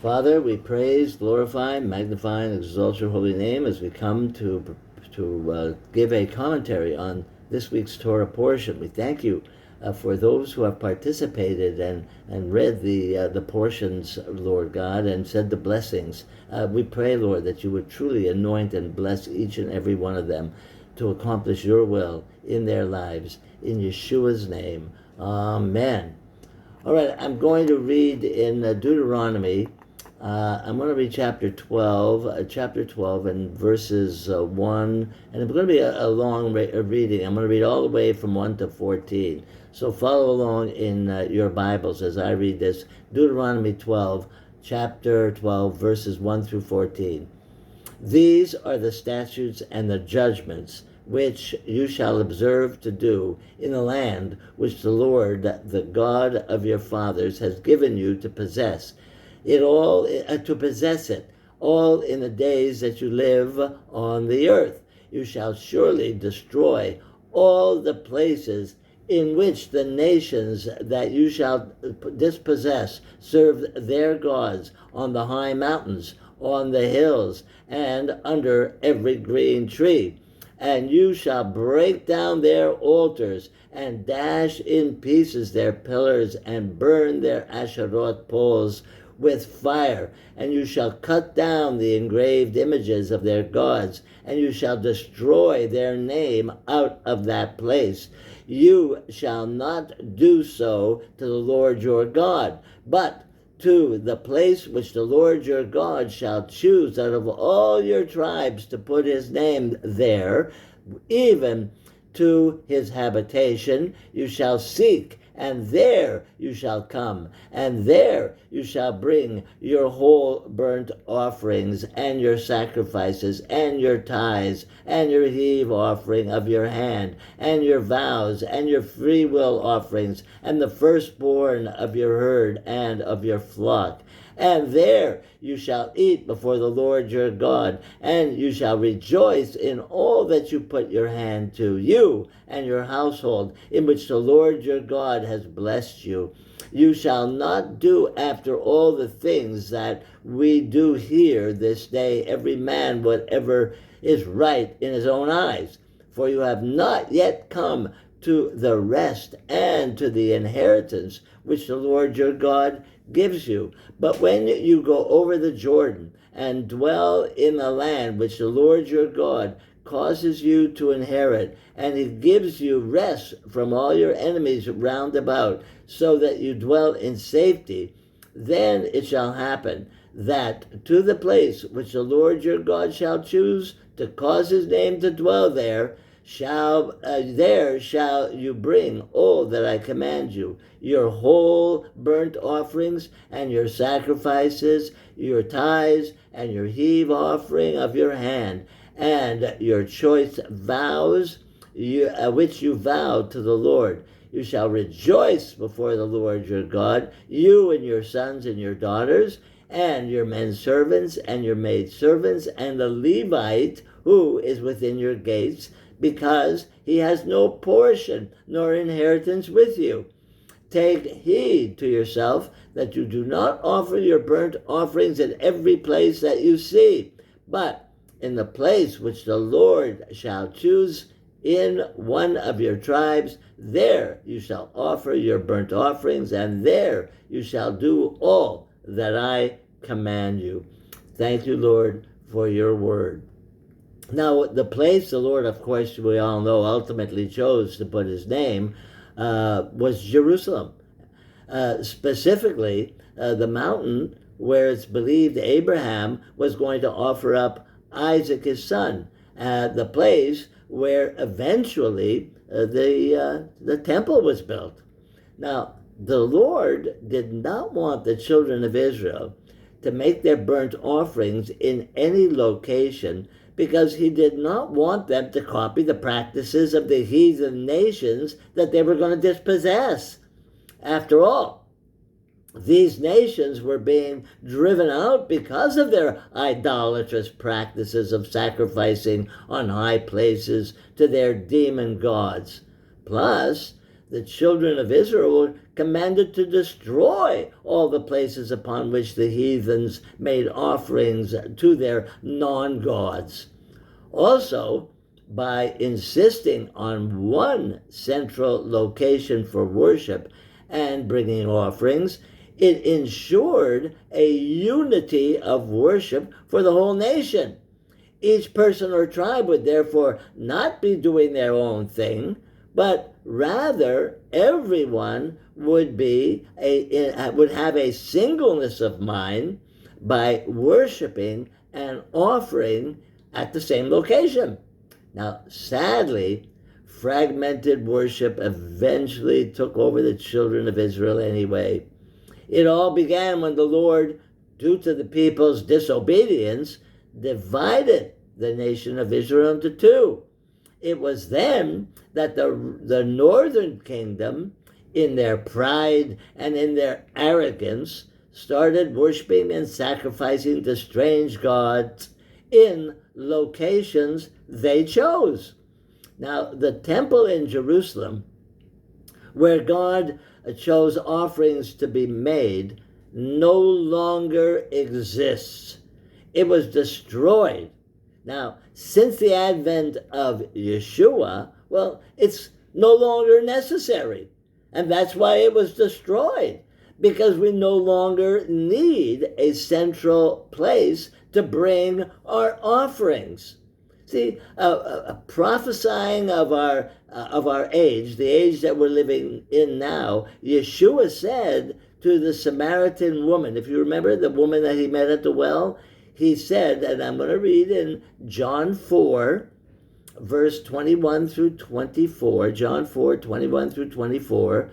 Father, we praise, glorify, magnify, and exalt your holy name as we come to give a commentary on this week's Torah portion. We thank you for those who have participated and read the portions, Lord God, and said the blessings. We pray, Lord, that you would truly anoint and bless each and every one of them to accomplish your will in their lives. In Yeshua's name, amen. All right, I'm going to read in Deuteronomy. I'm going to read chapter 12 and verses 1, and it's going to be a long reading. I'm going to read all the way from 1 to 14. So follow along in your Bibles as I read this. Deuteronomy 12, chapter 12, verses 1 through 14. These are the statutes and the judgments which you shall observe to do in the land which the Lord, the God of your fathers, has given you to possess it all, all in the days that you live on the earth. You shall surely destroy all the places in which the nations that you shall dispossess serve their gods, on the high mountains, on the hills, and under every green tree. And you shall break down their altars, and dash in pieces their pillars, and burn their Asherot poles with fire. And you shall cut down the engraved images of their gods, and you shall destroy their name out of that place. You shall not do so to the Lord your God, but to the place which the Lord your God shall choose out of all your tribes to put his name there, even to his habitation you shall seek, and there you shall come, and there you shall bring your whole burnt offerings, and your sacrifices, and your tithes, and your heave offering of your hand, and your vows, and your free will offerings, and the firstborn of your herd and of your flock. And there you shall eat before the Lord your God, and you shall rejoice in all that you put your hand to, you and your household, in which the Lord your God has blessed you. You shall not do after all the things that we do here this day, every man whatever is right in his own eyes. For you have not yet come to the rest and to the inheritance which the Lord your God gives you. But when you go over the Jordan and dwell in the land which the Lord your God causes you to inherit, and he gives you rest from all your enemies round about, so that you dwell in safety, then it shall happen that to the place which the Lord your God shall choose to cause his name to dwell there, there shall you bring all that I command you, your whole burnt offerings, and your sacrifices, your tithes, and your heave offering of your hand, and your choice vows, which you vowed to the Lord. You shall rejoice before the Lord your God, you and your sons and your daughters, and your men servants, and your maid servants, and the Levite who is within your gates, because he has no portion nor inheritance with you. Take heed to yourself that you do not offer your burnt offerings at every place that you see, but in the place which the Lord shall choose in one of your tribes, there you shall offer your burnt offerings, and there you shall do all that I command you. Thank you, Lord, for your word. Now, the place the Lord, of course, we all know, ultimately chose to put his name was Jerusalem. Specifically, the mountain where it's believed Abraham was going to offer up Isaac, his son. The place where eventually the temple was built. Now, the Lord did not want the children of Israel to make their burnt offerings in any location, because he did not want them to copy the practices of the heathen nations that they were going to dispossess. After all, these nations were being driven out because of their idolatrous practices of sacrificing on high places to their demon gods. Plus, the children of Israel were commanded to destroy all the places upon which the heathens made offerings to their non-gods. Also, by insisting on one central location for worship and bringing offerings, it ensured a unity of worship for the whole nation. Each person or tribe would therefore not be doing their own thing, but rather everyone would have a singleness of mind by worshiping and offering at the same location. Now, sadly, fragmented worship eventually took over the children of Israel anyway. It all began when the Lord, due to the people's disobedience, divided the nation of Israel into two. It was then that the northern kingdom, in their pride and in their arrogance, started worshiping and sacrificing to strange gods in locations they chose. Now, the temple in Jerusalem, where God chose offerings to be made, no longer exists. It was destroyed. Now, since the advent of Yeshua, well, it's no longer necessary. And that's why it was destroyed, because we no longer need a central place to bring our offerings. See, prophesying of our age, the age that we're living in now, Yeshua said to the Samaritan woman, if you remember the woman that he met at the well, he said, and I'm going to read in John 4, verse 21 through 24, John 4, 21 through 24,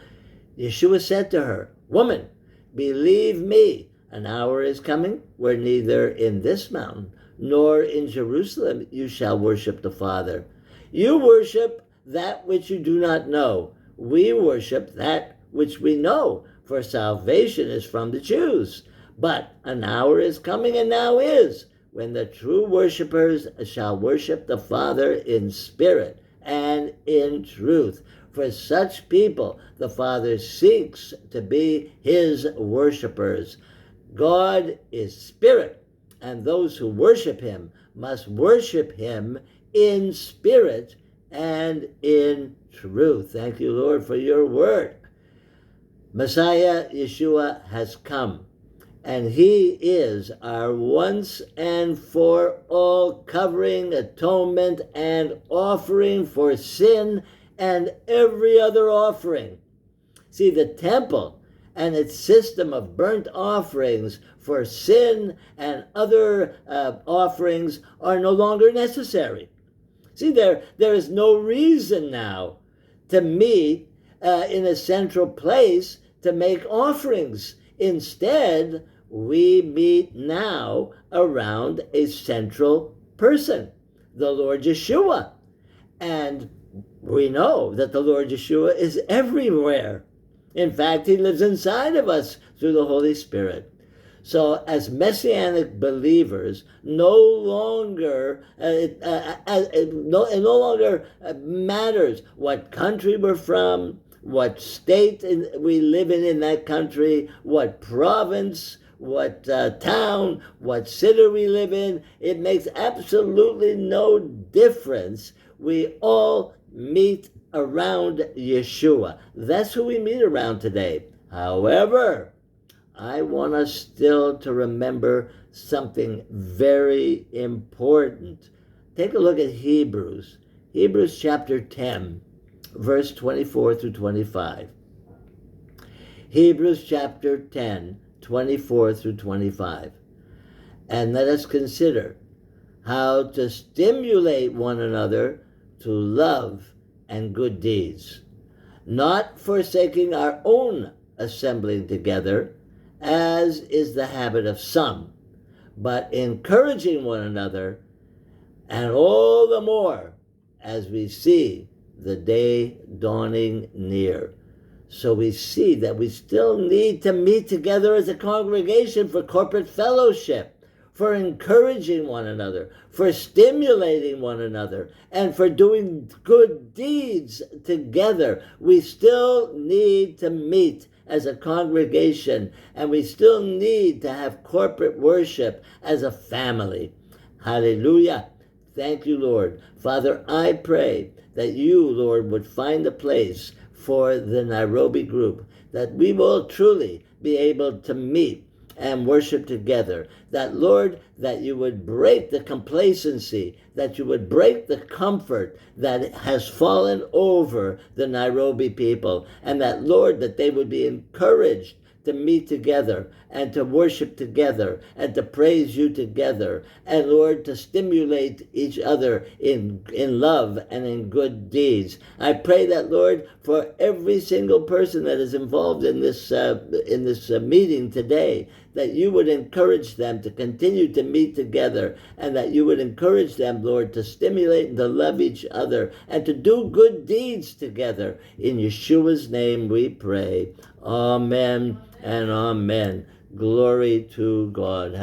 Yeshua said to her, "Woman, believe me, an hour is coming where neither in this mountain nor in Jerusalem you shall worship the Father. You worship that which you do not know. We worship that which we know, for salvation is from the Jews. But an hour is coming, and now is, when the true worshipers shall worship the Father in spirit and in truth. For such people the Father seeks to be his worshipers. God is spirit, and those who worship him must worship him in spirit and in truth." Thank you, Lord, for your word. Messiah Yeshua has come, and he is our once and for all covering, atonement, and offering for sin and every other offering. See, the temple and its system of burnt offerings for sin and other offerings are no longer necessary. See, there is no reason now to meet in a central place to make offerings. Instead, we meet now around a central person, the Lord Yeshua. And we know that the Lord Yeshua is everywhere. In fact, he lives inside of us through the Holy Spirit. So as Messianic believers, no longer it no longer matters what country we're from, what state we live in that country, what province, what town, what city we live in. It makes absolutely no difference. We all meet around Yeshua. That's who we meet around today. However, I want us still to remember something very important. Take a look at Hebrews. Hebrews chapter 10, verse 24 through 25. Hebrews chapter 10, 24 through 25. And let us consider how to stimulate one another to love and good deeds, not forsaking our own assembling together, as is the habit of some, but encouraging one another, and all the more as we see the day dawning near. So we see that we still need to meet together as a congregation for corporate fellowship, for encouraging one another, for stimulating one another, and for doing good deeds together. We still need to meet as a congregation, and we still need to have corporate worship as a family. Hallelujah. Thank you, Lord. Father, I pray that you, Lord, would find a place for the Nairobi group, that we will truly be able to meet and worship together. That, Lord, that you would break the complacency, that you would break the comfort that has fallen over the Nairobi people, and that, Lord, that they would be encouraged to meet together and to worship together and to praise you together, and Lord, to stimulate each other in love and in good deeds. I pray that, Lord, for every single person that is involved in this meeting today, that you would encourage them to continue to meet together, and that you would encourage them, Lord, to stimulate and to love each other and to do good deeds together. In Yeshua's name we pray. Amen and amen. Glory to God.